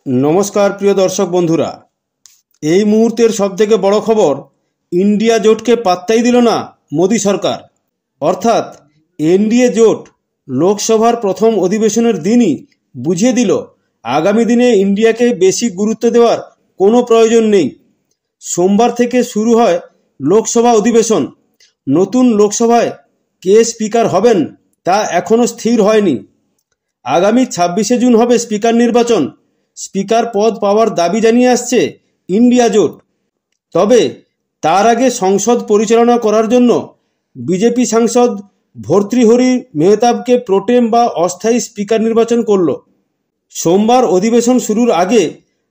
নমস্কার প্রিয় দর্শক বন্ধুরা, এই মুহূর্তের সবথেকে বড় খবর, ইন্ডিয়া জোটকে পাত্তাই দিল না মোদী সরকার। অর্থাৎ এনডিএ জোট লোকসভার প্রথম অধিবেশনের দিনই বুঝিয়ে দিল আগামী দিনে ইন্ডিয়াকে বেশি গুরুত্ব দেওয়ার কোনো প্রয়োজন নেই। সোমবার থেকে শুরু হয় লোকসভা অধিবেশন। নতুন লোকসভায় কে স্পিকার হবেন তা এখনও স্থির হয়নি। আগামী 26শে জুন হবে স্পিকার নির্বাচন। স্পিকার পদ পাওয়ার দাবি জানিয়ে আসছে ইন্ডিয়া জোট। তবে তার আগে সংসদ পরিচালনা করার জন্য বিজেপি সাংসদ ভর্তৃহরি মেহতাবকে প্রোটেম বা অস্থায়ী স্পিকার নির্বাচন করল। সোমবার অধিবেশন শুরুর আগে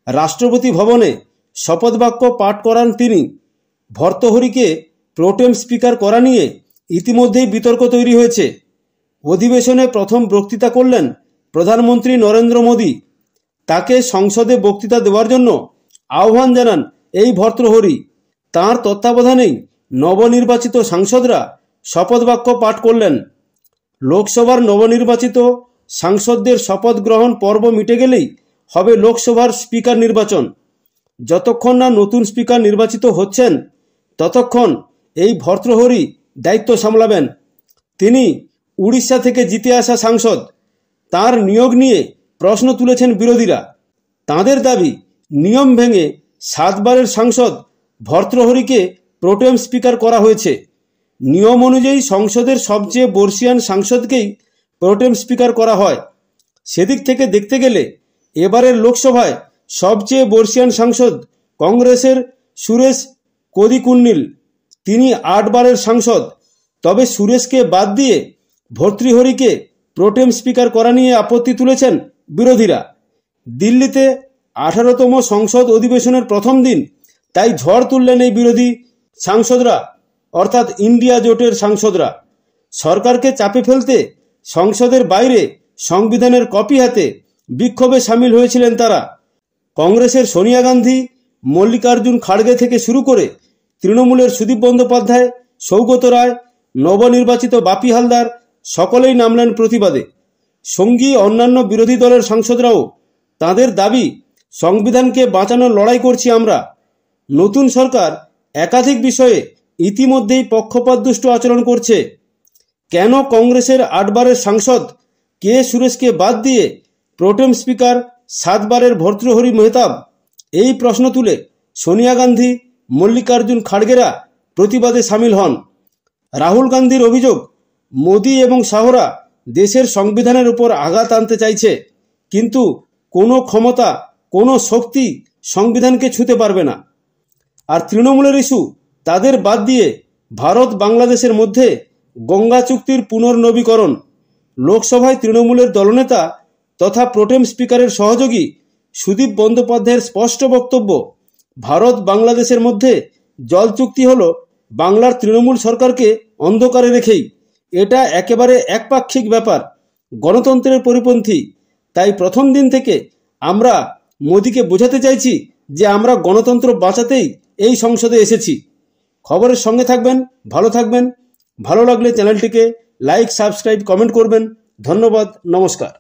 রাষ্ট্রপতি ভবনে শপথবাক্য পাঠ করান তিনি। ভর্তৃহরিকে প্রোটেম স্পিকার করা নিয়ে ইতিমধ্যেই বিতর্ক তৈরি হয়েছে। অধিবেশনে প্রথম বক্তৃতা করলেন প্রধানমন্ত্রী নরেন্দ্র মোদী। তাকে সংসদে বক্তৃতা দেওয়ার জন্য আহ্বান জানান এই ভর্তৃহরি। তাঁর তত্ত্বাবধানেই নবনির্বাচিত সাংসদরা শপথবাক্য পাঠ করলেন। লোকসভার নবনির্বাচিত সাংসদদের শপথ গ্রহণ পর্ব মিটে গেলেই হবে লোকসভার স্পিকার নির্বাচন। যতক্ষণ না নতুন স্পিকার নির্বাচিত হচ্ছেন ততক্ষণ এই ভর্তৃহরি দায়িত্ব সামলাবেন। তিনি উড়িষ্যা থেকে জিতে আসা সাংসদ। তার নিয়োগ নিয়ে প্রশ্ন তুলেছেন বিরোধীরা। তাঁদের দাবি, নিয়ম ভেঙে 7 বারের সাংসদ ভর্তৃহরিকে প্রোটেম স্পিকার করা হয়েছে। নিয়ম অনুযায়ী সংসদের সবচেয়ে বর্ষিয়ান সাংসদকেই প্রোটেম স্পিকার করা হয়। সেদিক থেকে দেখতে গেলে এবারের লোকসভায় সবচেয়ে বর্ষিয়ান সাংসদ কংগ্রেসের সুরেশ কোদিকুন্নিল। তিনি 8 বারের সাংসদ। তবে সুরেশকে বাদ দিয়ে ভর্তৃহরিকে প্রোটেম স্পিকার করা নিয়ে আপত্তি তুলেছেন বিরোধীরা। দিল্লিতে 18তম সংসদ অধিবেশনের প্রথম দিন, তাই ঝড় তুললেন এই বিরোধী সাংসদরা, অর্থাৎ ইন্ডিয়া জোটের সাংসদরা। সরকারকে চাপে ফেলতে সংসদের বাইরে সংবিধানের কপি হাতে বিক্ষোভে সামিল হয়েছিলেন তারা। কংগ্রেসের সোনিয়া গান্ধী, মল্লিকার্জুন খাড়গে থেকে শুরু করে তৃণমূলের সুদীপ বন্দ্যোপাধ্যায়, সৌগত রায়, নবনির্বাচিত বাপি হালদার সকলেই নামলেন প্রতিবাদে। সঙ্গী অন্যান্য বিরোধী দলের সাংসদরাও তাদের দাবি, সংবিধানকে বাঁচানোর লড়াই করছি আমরা। নতুন সরকার একাধিক বিষয়ে ইতিমধ্যেই পক্ষপাতদুষ্ট আচরণ করছে। কেন কংগ্রেসের 8 বারের সাংসদ কে সুরেশকে বাদ দিয়ে প্রোটেম স্পিকার 7 বারের ভর্তৃহরি মেহতাব, এই প্রশ্ন তুলে সোনিয়া গান্ধী, মল্লিকার্জুন খাড়গেরা প্রতিবাদে সামিল হন। রাহুল গান্ধীর অভিযোগ, মোদী এবং শাহরা দেশের সংবিধানের উপর আঘাত আনতে চাইছে, কিন্তু কোনো ক্ষমতা, কোনো শক্তি সংবিধানকে ছুঁতে পারবে না। আর তৃণমূলের ইস্যু, তাদের বাদ দিয়ে ভারত বাংলাদেশের মধ্যে গঙ্গা চুক্তির পুনর্নবীকরণ। লোকসভায় তৃণমূলের দলনেতা তথা প্রোটেম স্পিকারের সহযোগী সুদীপ বন্দ্যোপাধ্যায়ের স্পষ্ট বক্তব্য, ভারত বাংলাদেশের মধ্যে জল চুক্তি হল বাংলার তৃণমূল সরকারকে অন্ধকারে রেখেই। এটা একেবারে একপাক্ষিক ব্যাপার, গণতন্ত্রের পরিপন্থী। তাই প্রথম দিন থেকে আমরা মোদীকে বোঝাতে চাইছি যে আমরা গণতন্ত্র বাঁচাতেই এই সংসদে এসেছি। খবরের সঙ্গে থাকবেন, ভালো থাকবেন। ভালো লাগলে চ্যানেলটিকে লাইক, সাবস্ক্রাইব, কমেন্ট করবেন। ধন্যবাদ, নমস্কার।